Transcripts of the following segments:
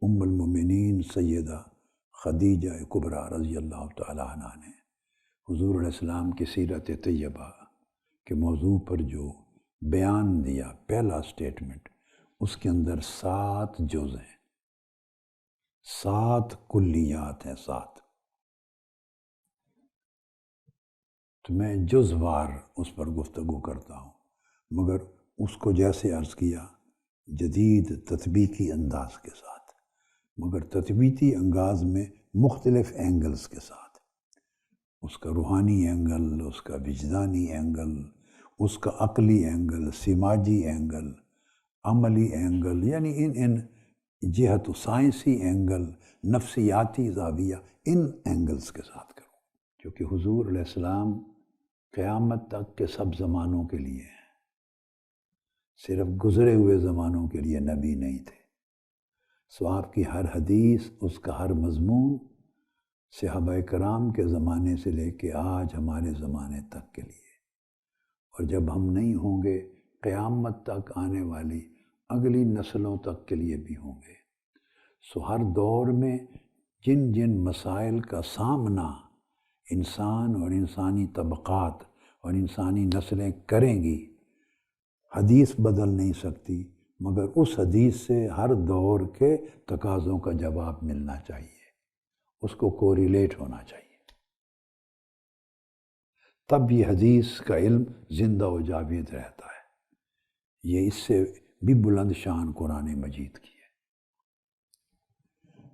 ام المومنین سیدہ خدیجہ کبریٰ رضی اللہ تعالیٰ عنہ نے حضور علیہ السلام کی سیرت طیبہ کے موضوع پر جو بیان دیا، پہلا سٹیٹمنٹ، اس کے اندر 7 جز ہیں، 7 کلیات ہیں، 7۔ تو میں جز وار اس پر گفتگو کرتا ہوں، مگر اس کو جیسے عرض کیا جدید تطبیقی انداز کے ساتھ، مگر تطبیقی انداز میں مختلف اینگلز کے ساتھ، اس کا روحانی اینگل، اس کا وجدانی اینگل، اس کا عقلی اینگل، سماجی اینگل، عملی اینگل، یعنی ان جہت و سائنسی اینگل، نفسیاتی زاویہ، ان اینگلز کے ساتھ کروں، کیونکہ حضور علیہ السلام قیامت تک کے سب زمانوں کے لیے ہیں، صرف گزرے ہوئے زمانوں کے لیے نبی نہیں تھے۔ سو آپ کی ہر حدیث، اس کا ہر مضمون صحابہ کرام کے زمانے سے لے کے آج ہمارے زمانے تک کے لیے، اور جب ہم نہیں ہوں گے قیامت تک آنے والی اگلی نسلوں تک کے لیے بھی ہوں گے۔ سو ہر دور میں جن جن مسائل کا سامنا انسان اور انسانی طبقات اور انسانی نسلیں کریں گی، حدیث بدل نہیں سکتی، مگر اس حدیث سے ہر دور کے تقاضوں کا جواب ملنا چاہیے، اس کو کوریلیٹ ہونا چاہیے، تب یہ حدیث کا علم زندہ و جاوید رہتا ہے۔ یہ اس سے بھی بلند شان قرآن مجید کی ہے۔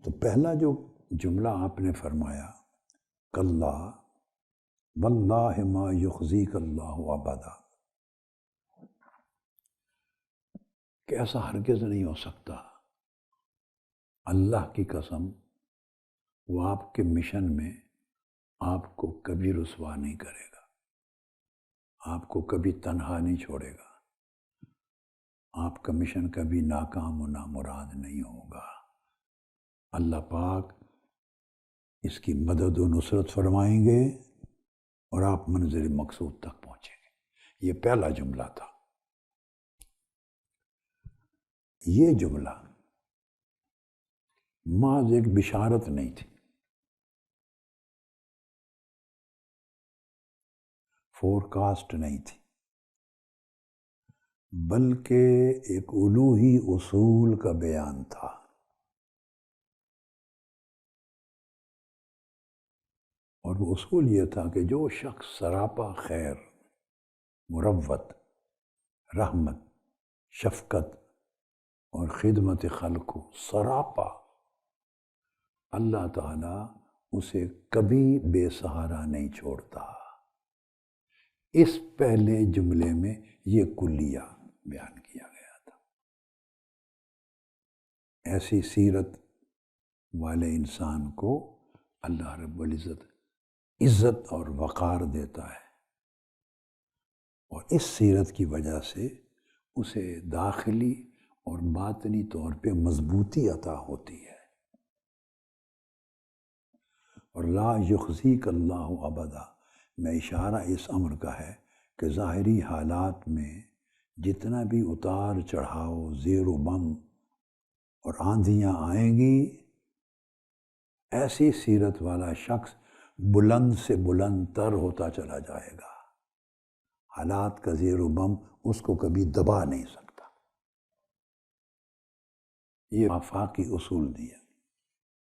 تو پہلا جو جملہ آپ نے فرمایا، کلا واللہ ما یخزیک اللہ ابدا، کہ ایسا ہرگز نہیں ہو سکتا، اللہ کی قسم وہ آپ کے مشن میں آپ کو کبھی رسوا نہیں کرے گا، آپ کو کبھی تنہا نہیں چھوڑے گا، آپ کا مشن کبھی ناکام و نامراد نہیں ہوگا۔ اللہ پاک اس کی مدد و نصرت فرمائیں گے اور آپ منزل مقصود تک پہنچیں گے۔ یہ پہلا جملہ تھا۔ یہ جملہ محض ایک بشارت نہیں تھی، فورکاسٹ نہیں تھی، بلکہ ایک الوہی اصول کا بیان تھا۔ اور وہ اصول یہ تھا کہ جو شخص سراپا خیر، مروت، رحمت، شفقت اور خدمت خلق کو سراپا، اللہ تعالیٰ اسے کبھی بے سہارا نہیں چھوڑتا۔ اس پہلے جملے میں یہ کلیہ بیان کیا گیا تھا۔ ایسی سیرت والے انسان کو اللہ رب العزت عزت اور وقار دیتا ہے، اور اس سیرت کی وجہ سے اسے داخلی اور باطنی طور پہ مضبوطی عطا ہوتی ہے۔ اور لا یخزیک اللہ ابدا میں اشارہ اس امر کا ہے کہ ظاہری حالات میں جتنا بھی اتار چڑھاؤ، زیر و بم اور آندھیاں آئیں گی، ایسی سیرت والا شخص بلند سے بلند تر ہوتا چلا جائے گا، حالات کا زیر و بم اس کو کبھی دبا نہیں سکتا۔ یہ آفاقی اصول دیا۔